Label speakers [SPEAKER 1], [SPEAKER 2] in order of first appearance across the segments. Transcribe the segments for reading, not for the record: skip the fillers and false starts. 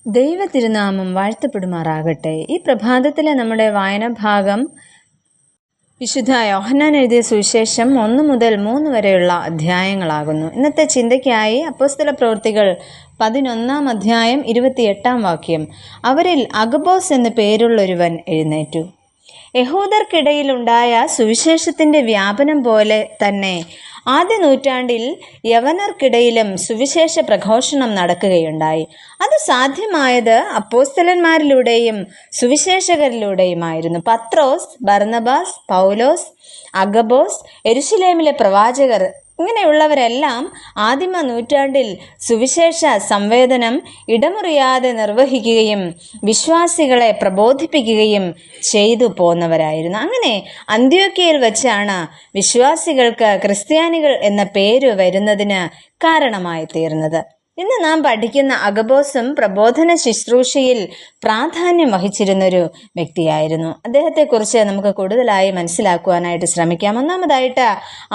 [SPEAKER 1] ദൈവ തിരുനാമം വാഴ്ത്തപ്പെടുമാറാകട്ടെ. ഈ പ്രഭാതത്തിലെ നമ്മുടെ വായനാഭാഗം വിശുദ്ധ യോഹന്നാൻ എഴുതിയ സുവിശേഷം 1 മുതൽ 3 വരെയുള്ള അധ്യായങ്ങളാകുന്നു. ഇന്നത്തെ ചിന്തയ്ക്കായി അപ്പോസ്തല പ്രവൃത്തികൾ 11-ാം അധ്യായം 28-ാം വാക്യം. അവരിൽ അഗബോസ് എന്നു പേരുള്ളൊരുവൻ എഴുന്നേറ്റു. യഹൂദർക്കിടയിലുണ്ടായ സുവിശേഷത്തിൻ്റെ വ്യാപനം പോലെ തന്നെ ആദ്യ നൂറ്റാണ്ടിൽ യവനർക്കിടയിലും സുവിശേഷ പ്രഘോഷണം നടക്കുകയുണ്ടായി. അത് സാധ്യമായത് അപ്പോസ്തലന്മാരിലൂടെയും സുവിശേഷകരിലൂടെയുമായിരുന്നു. പത്രോസ്, ബർന്നബാസ്, പൗലോസ്, അഗബോസ്, യെരുശലേമിലെ പ്രവാചകർ ഇങ്ങനെയുള്ളവരെല്ലാം ആദിമ നൂറ്റാണ്ടിൽ സുവിശേഷ സംവേദനം ഇടമുറിയാതെ നിർവഹിക്കുകയും വിശ്വാസികളെ പ്രബോധിപ്പിക്കുകയും ചെയ്തു പോന്നവരായിരുന്നു. അങ്ങനെ അന്ത്യോക്യയിൽ വെച്ചാണ് വിശ്വാസികൾക്ക് ക്രിസ്ത്യാനികൾ എന്ന പേര് വരുന്നതിന് കാരണമായി തീർന്നത്. ഇന്ന് നാം പഠിക്കുന്ന അഗബോസും പ്രബോധന ശുശ്രൂഷയിൽ പ്രാധാന്യം വഹിച്ചിരുന്നൊരു വ്യക്തിയായിരുന്നു. അദ്ദേഹത്തെക്കുറിച്ച് നമുക്ക് കൂടുതലായി മനസ്സിലാക്കുവാനായിട്ട് ശ്രമിക്കാം. ഒന്നാമതായിട്ട്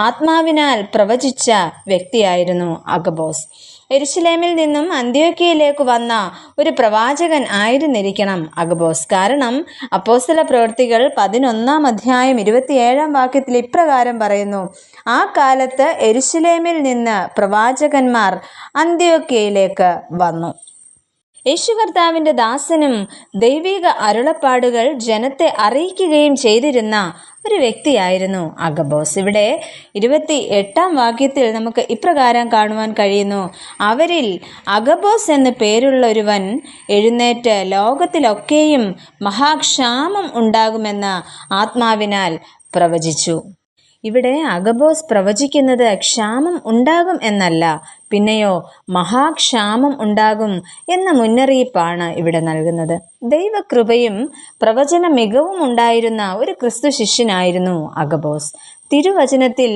[SPEAKER 1] ആത്മാവിനാൽ പ്രവചിച്ച വ്യക്തിയായിരുന്നു അഗബോസ്. യെരുശലേമിൽ നിന്നും അന്ത്യോക്യയിലേക്ക് വന്ന ഒരു പ്രവാചകൻ ആയിരുന്നിരിക്കണം അഗബോസ്. കാരണം അപ്പോസ്തല പ്രവൃത്തികൾ 11-ാം അധ്യായം 27-ാം വാക്യത്തിൽ ഇപ്രകാരം പറയുന്നു: ആ കാലത്ത് യെരുശലേമിൽ നിന്ന് പ്രവാചകന്മാർ അന്ത്യോക്യയിലേക്ക് വന്നു. യേശു കർത്താവിൻ്റെ ദാസനും ദൈവിക അരുളപ്പാടുകൾ ജനത്തെ അറിയിക്കുകയും ചെയ്തിരുന്ന ഒരു വ്യക്തിയായിരുന്നു അഗബോസ്. ഇവിടെ 28-ാം വാക്യത്തിൽ നമുക്ക് ഇപ്രകാരം കാണുവാൻ കഴിയുന്നു: അവരിൽ അഗബോസ് എന്നു പേരുള്ളൊരുവൻ എഴുന്നേറ്റ് ലോകത്തിലൊക്കെയും മഹാക്ഷാമം ഉണ്ടാകുമെന്ന് ആത്മാവിനാൽ പ്രവചിച്ചു. ഇവിടെ അഗബോസ് പ്രവചിക്കുന്നത് ക്ഷാമം ഉണ്ടാകും എന്നല്ല, പിന്നെയോ മഹാക്ഷാമം ഉണ്ടാകും എന്ന മുന്നറിയിപ്പാണ് ഇവിടെ നൽകുന്നത്. ദൈവകൃപയും പ്രവചന മികവും ഉണ്ടായിരുന്ന ഒരു ക്രിസ്തു ശിഷ്യനായിരുന്നു അഗബോസ്. തിരുവചനത്തിൽ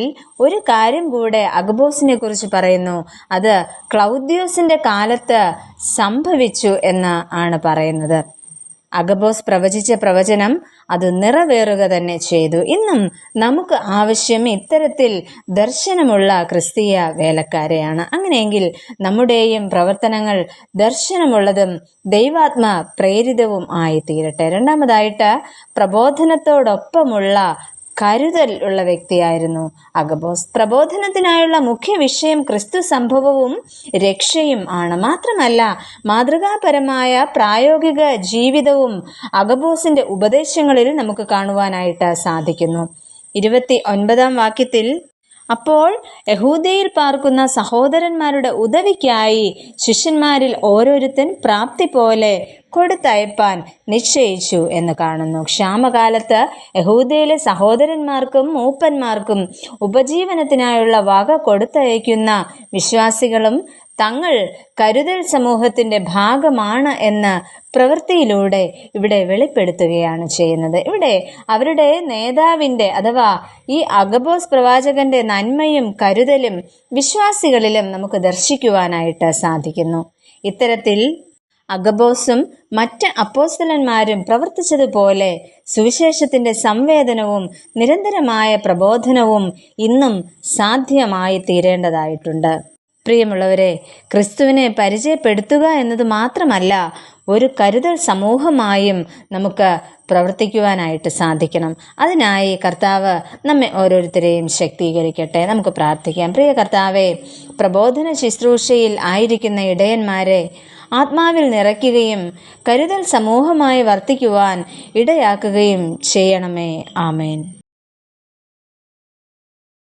[SPEAKER 1] ഒരു കാര്യം കൂടെ അഗബോസിനെ കുറിച്ച് പറയുന്നു. അത് ക്ലൗദ്യോസിന്റെ കാലത്ത് സംഭവിച്ചു എന്ന് ആണ് പറയുന്നത്. അഗബോസ് പ്രവചിച്ച പ്രവചനം അത് നിറവേറുക തന്നെ ചെയ്തു. ഇന്നും നമുക്ക് ആവശ്യം ഇത്തരത്തിൽ ദർശനമുള്ള ക്രിസ്തീയ വേലക്കാരെയാണ്. അങ്ങനെയെങ്കിൽ നമ്മുടെയും പ്രവർത്തനങ്ങൾ ദർശനമുള്ളതും ദൈവാത്മ പ്രേരിതവും ആയി തീരട്ടെ. രണ്ടാമതായിട്ട് പ്രബോധനത്തോടൊപ്പമുള്ള കരുതൽ ഉള്ള വ്യക്തിയായിരുന്നു അഗബോസ്. പ്രബോധനത്തിനായുള്ള മുഖ്യ വിഷയം ക്രിസ്തു സംഭവവും രക്ഷയും ആണ്. മാത്രമല്ല മാതൃകാപരമായ പ്രായോഗിക ജീവിതവും അഗബോസിന്റെ ഉപദേശങ്ങളിൽ നമുക്ക് കാണുവാനായിട്ട് സാധിക്കുന്നു. 29-ാം വാക്യത്തിൽ അപ്പോൾ യഹൂദയിൽ പാർക്കുന്ന സഹോദരന്മാരുടെ ഉദവിക്കായി ശിഷ്യന്മാരിൽ ഓരോരുത്തൻ പ്രാപ്തി പോലെ കൊടുത്തയപ്പാൻ നിശ്ചയിച്ചു എന്ന് കാണുന്നു. ക്ഷാമകാലത്ത് യഹൂദയിലെ സഹോദരന്മാർക്കും മൂപ്പന്മാർക്കും ഉപജീവനത്തിനായുള്ള വക കൊടുത്തയക്കുന്ന വിശ്വാസികളും തങ്ങൾ കരുതൽ സമൂഹത്തിൻ്റെ ഭാഗമാണ് എന്ന് പ്രവൃത്തിയിലൂടെ ഇവിടെ വെളിപ്പെടുത്തുകയാണ് ചെയ്യുന്നത്. ഇവിടെ അവരുടെ നേതാവിൻ്റെ അഥവാ ഈ അഗബോസ് പ്രവാചകന്റെ നന്മയും കരുതലും വിശ്വാസികളിലും നമുക്ക് ദർശിക്കുവാനായിട്ട് സാധിക്കുന്നു. ഇത്തരത്തിൽ അഗബോസും മറ്റ് അപ്പോസ്തലന്മാരും പ്രവർത്തിച്ചതുപോലെ സുവിശേഷത്തിൻ്റെ സംവേദനവും നിരന്തരമായ പ്രബോധനവും ഇന്നും സാധ്യമായി തീരേണ്ടതായിട്ടുണ്ട്. പ്രിയമുള്ളവരെ, ക്രിസ്തുവിനെ പരിചയപ്പെടുത്തുക എന്നത് മാത്രമല്ല, ഒരു കരുതൽ സമൂഹമായും നമുക്ക് പ്രവർത്തിക്കുവാനായിട്ട് സാധിക്കണം. അതിനായി കർത്താവ് നമ്മെ ഓരോരുത്തരെയും ശക്തീകരിക്കട്ടെ. നമുക്ക് പ്രാർത്ഥിക്കാം. പ്രിയ കർത്താവെ, പ്രബോധന ശുശ്രൂഷയിൽ ആയിരിക്കുന്ന ഇടയന്മാരെ ആത്മാവിൽ നിറയ്ക്കുകയും കരുതൽ സമൂഹമായി വർത്തിക്കുവാൻ ഇടയാക്കുകയും ചെയ്യണമേ. ആമേൻ.